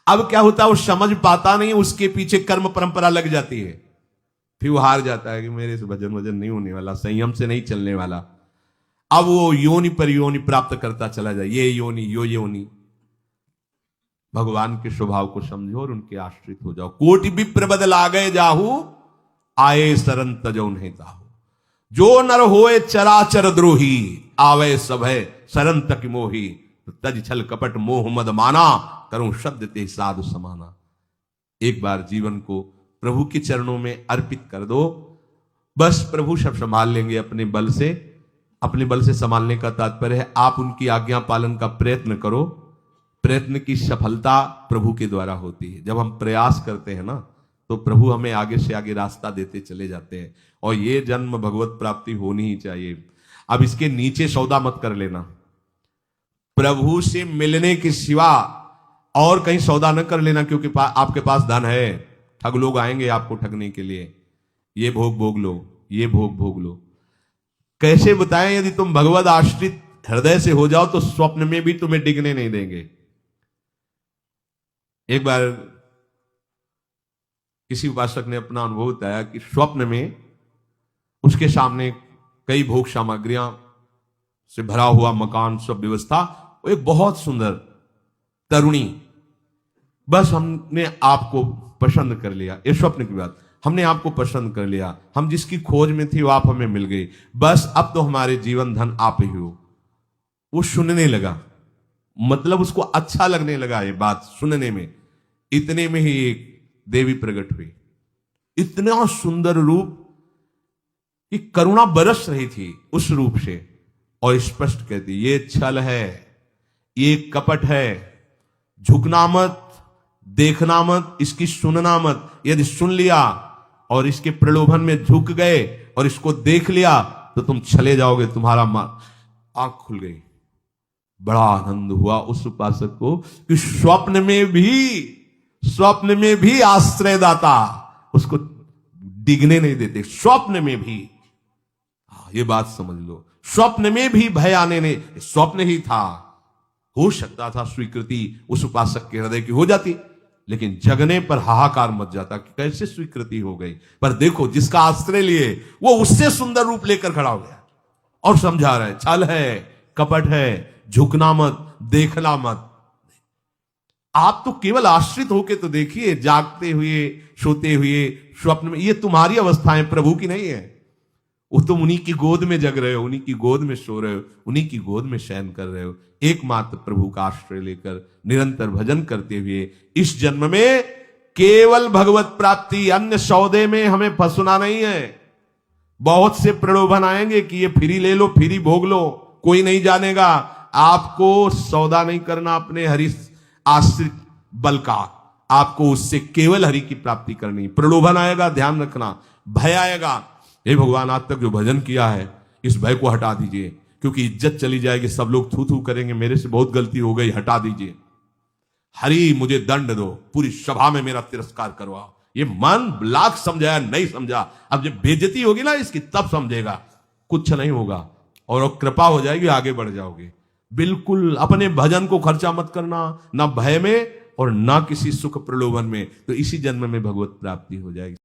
अब क्या होता है, वो समझ पाता नहीं, उसके पीछे कर्म परंपरा लग जाती है, फिर वो हार जाता है कि मेरे से भजन वजन नहीं होने वाला, संयम से नहीं चलने वाला। अब वो योनि पर योनि प्राप्त करता चला जाए, ये योनि यो योनि। भगवान के स्वभाव को समझो और उनके आश्रित हो जाओ। कोटि विप्र बदल आ गए जाहू, आए सरन तजो नहीं ताहू। जो नर होए चराचर द्रोही, आवे सभय सरन तक मोही। तज छल कपट मोह मद माना, करूं शब्द ते साधु समाना। एक बार जीवन को प्रभु के चरणों में अर्पित कर दो, बस प्रभु सब संभाल लेंगे अपने बल से। अपने बल से संभालने का तात्पर्य है आप उनकी आज्ञा पालन का प्रयत्न करो। प्रयत्न की सफलता प्रभु के द्वारा होती है। जब हम प्रयास करते हैं ना, तो प्रभु हमें आगे से आगे रास्ता देते चले जाते हैं। और ये जन्म भगवत प्राप्ति होनी ही चाहिए। अब इसके नीचे सौदा मत कर लेना। प्रभु से मिलने के सिवा और कहीं सौदा न कर लेना, क्योंकि आपके पास धन है। ठग लोग आएंगे आपको ठगने के लिए, ये भोग भोग लो, ये भोग भोग लो। कैसे बताएं, यदि तुम भगवत आश्रित हृदय से हो जाओ तो स्वप्न में भी तुम्हें डिगने नहीं देंगे। एक बार किसी उपासक ने अपना अनुभव बताया कि स्वप्न में उसके सामने कई भोग सामग्रियां से भरा हुआ मकान, सब व्यवस्था, वो एक बहुत सुंदर तरुणी, बस हमने आपको पसंद कर लिया। ये स्वप्न की बात, हमने आपको पसंद कर लिया, हम जिसकी खोज में थे वो आप हमें मिल गई, बस अब तो हमारे जीवन धन आप ही हो। वो सुनने लगा, मतलब उसको अच्छा लगने लगा ये बात सुनने में। इतने में ही एक देवी प्रकट हुई, इतना सुंदर रूप कि करुणा बरस रही थी उस रूप से, और स्पष्ट कहती ये छल है, ये कपट है, झुकना मत, देखना मत, इसकी सुनना मत। यदि सुन लिया और इसके प्रलोभन में झुक गए और इसको देख लिया तो तुम चले जाओगे, तुम्हारा आंख खुल गई। बड़ा आनंद हुआ उस उपासक को कि स्वप्न में भी आश्रयदाता उसको डिगने नहीं देते। स्वप्न में भी, ये बात समझ लो, स्वप्न में भी भय आने नहीं, स्वप्न ही था। हो सकता था स्वीकृति उस उपासक के हृदय की हो जाती, लेकिन जगने पर हाहाकार मच जाता कि कैसे स्वीकृति हो गई। पर देखो, जिसका आश्रय लिए वो उससे सुंदर रूप लेकर खड़ा हो गया और समझा रहा है छल है, कपट है, झुकना मत, देखना मत। आप तो केवल आश्रित होके तो देखिए, जागते हुए, सोते हुए, स्वप्न में, ये तुम्हारी अवस्थाएं, प्रभु की नहीं है। वो तुम उन्हीं की गोद में जग रहे हो, उन्हीं की गोद में सो रहे हो, उन्हीं की गोद में शयन कर रहे हो। एकमात्र प्रभु का आश्रय लेकर निरंतर भजन करते हुए इस जन्म में केवल भगवत प्राप्ति, अन्य सौदे में हमें फंसना नहीं है। बहुत से प्रलोभन आएंगे कि ये फ्री ले लो, फ्री भोग लो, कोई नहीं जानेगा। आपको सौदा नहीं करना अपने हरि आश्रित बल का, आपको उससे केवल हरि की प्राप्ति करनी। प्रलोभन आएगा, ध्यान रखना, भय आएगा। हे भगवान, आज तक जो भजन किया है इस भय को हटा दीजिए, क्योंकि इज्जत चली जाएगी, सब लोग थू थू करेंगे, मेरे से बहुत गलती हो गई, हटा दीजिए। हरि मुझे दंड दो, पूरी सभा में मेरा तिरस्कार करवाओ। ये मन लाख समझाया, नहीं समझा, अब जब बेइज्जती होगी ना इसकी तब समझेगा। कुछ नहीं होगा और कृपा हो जाएगी, आगे बढ़ जाओगे। बिल्कुल अपने भजन को खर्चा मत करना, ना भय में और ना किसी सुख प्रलोभन में, तो इसी जन्म में भगवत प्राप्ति हो जाएगी।